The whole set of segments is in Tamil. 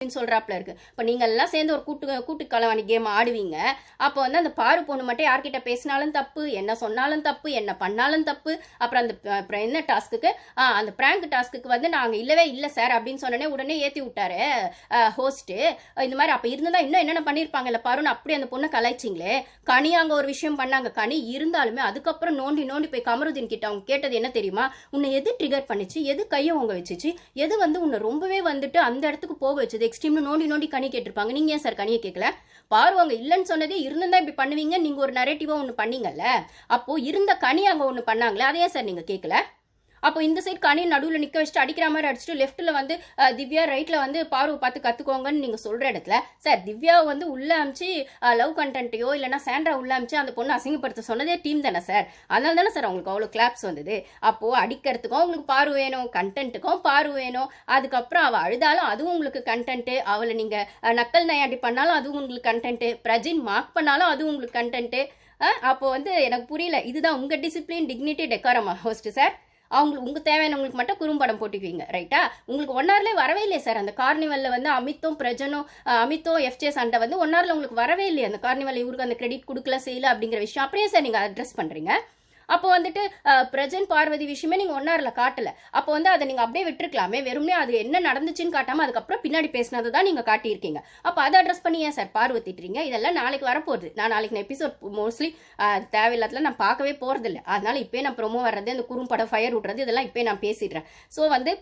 அப்படின்னு சொல்றாப்ல இருக்கு. இப்போ நீங்க எல்லாம் சேர்ந்து ஒரு கூட்டு களவாணி கேம் ஆடுவீங்க. அப்போ வந்து அந்த பாரு பொண்ணு மட்டும் யார்கிட்ட பேசினாலும் தப்பு, என்ன சொன்னாலும் தப்பு, என்ன பண்ணாலும் தப்பு. அப்புறம் அந்த அப்புறம் என்ன டாஸ்க்கு அந்த பிராங்க் டாஸ்க்கு வந்து நாங்க இல்லவே இல்லை சார் அப்படின்னு சொன்னோடனே உடனே ஏற்றி விட்டாரு ஹோஸ்ட்டு. இந்த மாதிரி அப்போ இருந்தால் இன்னும் என்னென்ன பண்ணியிருப்பாங்கல்ல பாருன்னு அப்படி அந்த பொண்ணை கலாய்ச்சிங்களே. கனி அங்கே ஒரு விஷயம் பண்ணாங்க. கனி இருந்தாலுமே அதுக்கப்புறம் நோண்டி போய் கமருதீன் கிட்ட அவங்க கேட்டது என்ன தெரியுமா? உன்னை எது ட்ரிகர் பண்ணிச்சு, எது கையை உங்க வச்சுச்சு, எது வந்து உன்னை ரொம்பவே வந்துட்டு அந்த இடத்துக்கு போக வச்சது எக்ஸ்ட்ரீம்னு நோண்டி கனி கேட்டிருப்பாங்க. நீங்க ஏன் சார் கனியை கேட்கல? பாருவாங்க இல்லைன்னு சொன்னதே இருந்தா இப்படி பண்ணுவீங்க, நீங்க ஒரு நரேட்டிவா ஒன்று பண்ணீங்கல்ல. அப்போ இருந்த கனி அங்க ஒன்று பண்ணாங்களே, அதையே சார் நீங்க கேட்கல? அப்போ இந்த சைடு கனி நடுவில் நிற்க வச்சுட்டு அடிக்கிற மாதிரி அடிச்சுட்டு லெஃப்ட்டில் வந்து திவ்யா ரைட்டில் வந்து பார்வை பார்த்து கற்றுக்கோங்கன்னு நீங்கள் சொல்கிற இடத்துல சார் திவ்யாவை வந்து உள்ளே அமிச்சு லவ் கண்டென்ட்டையோ இல்லைனா சாண்ட்ரா உள்ளே அமிச்சு அந்த பொண்ணு அசிங்கப்படுத்த சொன்னதே டீம் தானே சார். அதனால தானே சார் அவங்களுக்கு அவ்வளோ கிளாப்ஸ் வந்தது. அப்போது அடிக்கிறதுக்கும் உங்களுக்கு பார்வை வேணும், கண்டென்ட்டுக்கும் பார்வை வேணும். அதுக்கப்புறம் அவள் அழுதாலும் அதுவும் உங்களுக்கு கண்டென்ட்டு, அவளை நீங்கள் நக்கல் நையாண்டி பண்ணாலும் அதுவும் உங்களுக்கு கண்டென்ட்டு, பிரஜின் மார்க் பண்ணாலும் அதுவும் உங்களுக்கு கண்டென்ட்டு. அப்போ வந்து எனக்கு புரியல, இதுதான் உங்கள் டிசிப்ளின், டிக்னிட்டி, டெக்காரமா ஹோஸ்ட் சார்? அவங்களுக்கு உங்கள் தேவையானவங்களுக்கு மட்டும் குறும்படம் போட்டுக்குவீங்க ரைட்டா? உங்களுக்கு 1 hourலேயே வரவே இல்லையே சார் அந்த கார்னிவலில் வந்து அமித்தும் பிரஜனும் அமித்தும் எஃப்ஜே சண்டை வந்து 1 hourல உங்களுக்கு வரவே இல்லையே. அந்த கார்னிவல் இவருக்கு அந்த கிரெடிட் கொடுக்கல செய்யல அப்படிங்கிற விஷயம் அப்படியே சார் நீங்கள் அட்ரஸ் பண்ணுறீங்க. அப்போ வந்துட்டு பிரஜன் பார்வதி விஷயமே நீங்கள் 1 hourல காட்டலை. அப்போ வந்து அதை நீங்கள் அப்படியே விட்டுருக்கலாமே. வெறுமனே அது என்ன நடந்துச்சுன்னு காட்டாமல் அதுக்கப்புறம் பின்னாடி பேசினது தான் நீங்கள் காட்டியிருக்கீங்க. அப்போ அதை அட்ரஸ் பண்ணி ஏன் சார் பார்வத்திட்டுறீங்க? இதெல்லாம் நாளைக்கு வரப்போகுது. நாளைக்கு எபிசோட் மோஸ்ட்லி தேவையில்லாதல நான் பார்க்கவே போகிறதில்ல. அதனால இப்போயே நான் ப்ரொமோ வர்றது, அந்த குறும்படம் ஃபயர் விட்றது இதெல்லாம் இப்போயே நான் பேசிடுறேன். ஸோ வந்து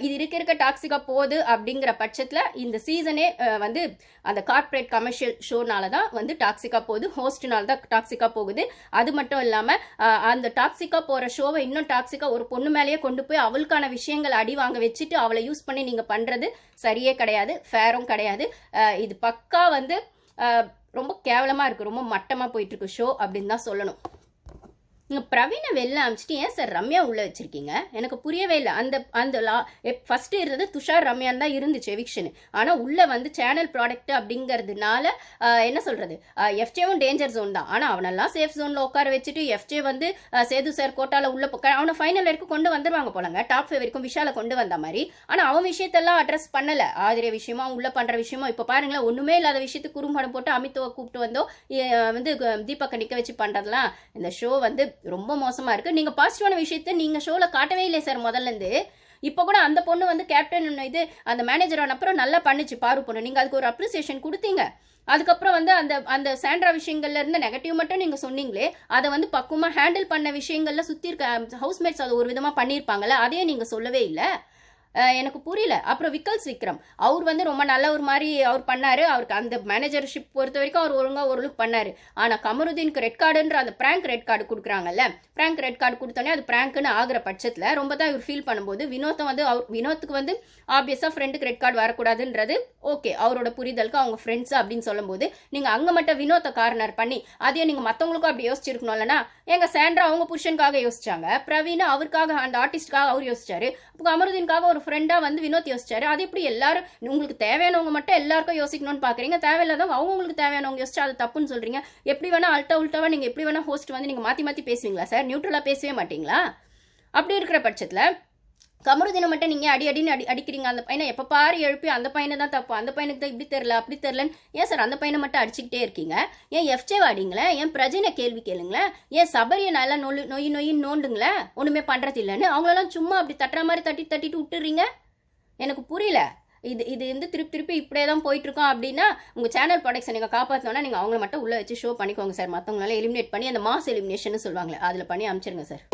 இது இருக்க டாக்ஸிக்காக போகுது அப்படிங்கிற பட்சத்தில் இந்த சீசனே வந்து அந்த கார்ப்பரேட் கமர்ஷியல் ஷோனால தான் வந்து டாக்ஸிக்காக போகுது, ஹோஸ்ட்னால தான் டாக்ஸிக்காக போகுது. அது மட்டும் இல்லாமல் அந்த டாக்ஸிக்காக போகிற ஷோவை இன்னும் டாக்ஸிக்காக ஒரு பொண்ணு மேலேயே கொண்டு போய் அவளுக்கான விஷயங்கள் அடி வாங்க வச்சுட்டு அவளை யூஸ் பண்ணி நீங்கள் பண்ணுறது சரியே கிடையாது, ஃபேரும் கிடையாது. இது பக்கா வந்து ரொம்ப கேவலமாக இருக்குது, ரொம்ப மட்டமாக போயிட்டுருக்கு ஷோ அப்படின்னு தான் சொல்லணும். நீங்கள் பிரவீனை வெளில அமிச்சிட்டு ஏன் சார் ரம்யா உள்ளே வச்சுருக்கீங்க? எனக்கு புரியவே இல்லை. அந்த ஃபஸ்ட்டு இருந்தது துஷார் ரம்யான் தான் இருந்துச்சு எவிக்ஷனு. ஆனால் உள்ளே வந்து சேனல் ப்ராடக்ட் அப்படிங்கிறதுனால என்ன சொல்கிறது, எஃப்ஜேவும் டேஞ்சர் ஜோன் தான். ஆனால் அவனெல்லாம் சேஃப் ஜோனில் உட்கார வச்சுட்டு எஃப்ஜே வந்து சேது சார் கோட்டாவில் உள்ளே அவனை ஃபைனல் வரைக்கும் கொண்டு வந்துடுவாங்க போலங்க, டாப் 5 வரைக்கும் விஷாலை கொண்டு வந்த மாதிரி. ஆனால் அவன் விஷயத்தெல்லாம் அட்ரஸ் பண்ணலை. ஆதிரிய விஷயமா உள்ளே பண்ணுற விஷயமா இப்போ பாருங்களேன், ஒன்றுமே இல்லாத விஷயத்துக்கு குறும்படம் போட்டு அமித்துவை கூப்பிட்டு வந்தோ வந்து தீபக்கை நிற்க வச்சு பண்ணுறதுலாம் இந்த ஷோ வந்து ரொம்ப மோசமா இருக்கு. நீங்க பாசிட்டிவான விஷயத்தை நீங்க ஷோல காட்டவே இல்லை சார் முதல்ல இருந்து. இப்போ கூட அந்த பொண்ணு வந்து கேப்டன் இது அந்த மேனேஜர் ஆன அப்புறம் நல்லா பண்ணிச்சு பாரு பொண்ணு, நீங்க அதுக்கு ஒரு அப்ரிசியேஷன் கொடுத்தீங்க. அதுக்கப்புறம் வந்து அந்த சாண்ட்ரா விஷயங்கள்ல இருந்து நெகட்டிவ் மட்டும் நீங்க சொன்னீங்களே, அதை வந்து பக்குவமா ஹேண்டில் பண்ண விஷயங்கள்ல சுத்தி இருக்க ஹவுஸ்மேட்ஸ் அதை ஒரு விதமா பண்ணியிருப்பாங்கல்ல, அதையும் நீங்க சொல்லவே இல்லை. எனக்கு புரியல. அப்புறம் விக்ரம் அவர் வந்து ரொம்ப நல்ல ஒரு மாதிரி அவர் பண்ணாரு. அவருக்கு அந்த மேனேஜர்ஷிப் பொறுத்த வரைக்கும் அவர் ஒழுங்காக ஒரு லுக் பண்ணாரு. ஆனால் கமருதீனுக்கு ரெட் கார்டுன்ற அந்த பிராங்க் ரெட் கார்டு கொடுக்குறாங்கல்ல, பிராங்க் ரெட் கார்டு கொடுத்தோன்னே அது பிராங்க்னு ஆகிற பட்சத்தில் ரொம்ப தான் இவர் ஃபீல் பண்ணும்போது வினோத்துக்கு வந்து ஆப்வியஸாக ஃப்ரெண்டுக்கு ரெட் கார்டு வரக்கூடாதுன்றது ஓகே, அவரோட புரிதலுக்கு அவங்க ஃப்ரெண்ட்ஸ் அப்படின்னு சொல்லும்போது நீங்கள் அங்கே மட்டும் வினோத்தை கார்னர் பண்ணி அதையும் நீங்கள் மற்றவங்களுக்கும் அப்படி யோசிச்சிருக்கணும் இல்லைனா? எங்கள் சாண்ட்ரா அவங்க புருஷனுக்காக யோசிச்சாங்க, பிரவீனா அவருக்காக அந்த ஆர்டிஸ்டுக்காக அவர் யோசிச்சாரு, கமருதீனுக்காக ஒரு ஃப்ரெண்டாக வந்து வினோத் யோசிச்சாரு. அது எப்படி எல்லாரும் உங்களுக்கு தேவையானவங்க மட்டும் எல்லாருக்கும் யோசிக்கணும்னு பார்க்குறீங்க, தேவையில்லாதவங்க அவங்களுக்கு தேவையானவங்க யோசிச்சா அது தப்புன்னு சொல்கிறீங்க. எப்படி வேணா உல்ட்டாவா நீங்கள் எப்படி வேணா ஹோஸ்ட் வந்து நீங்கள் மாற்றி பேசுவீங்களா சார்? நியூட்ரலாக பேசவே மாட்டீங்களா? அப்படி இருக்கிற பட்சத்தில் கமருதீனை மட்டும் நீங்கள் அடிக்கிறீங்க. அந்த பையனை எப்போ பாரு எழுப்பி அந்த பையனை தான் தப்பு, அந்த பையனுக்கு தான் இப்படி தெரில அப்படி தெரிலன்னு ஏன் சார் அந்த பையனை மட்டும் அடிச்சுக்கிட்டே இருக்கீங்க? ஏன் எஃப்ஜே வாடிங்களேன், ஏன் பிரஜனை கேள்வி கேளுங்களேன், ஏன் சபரியை நல்லா நொய்யின்னு நோண்டுங்களேன், ஒன்றுமே பண்ணுறது இல்லைன்னு அவங்களெல்லாம் சும்மா அப்படி தட்டுற மாதிரி தட்டிட்டு விட்டுறீங்க. எனக்கு புரியல. இது வந்து திருப்பி இப்படியே தான் போயிட்டுருக்கோம். அப்படின்னா உங்கள் சேனல் ப்ராடக்ட்ஸை நீங்கள் காப்பாற்றணும்னா நீங்கள் அவங்கள மட்டும் உள்ளே வச்சு ஷோ பண்ணிக்கோங்க சார். மற்றவங்களால எலிமினேட் பண்ணி அந்த மாஸ் எலிமினேஷன் சொல்லுவாங்களே அதில் பண்ணி அனுப்பிச்சிருங்க சார்.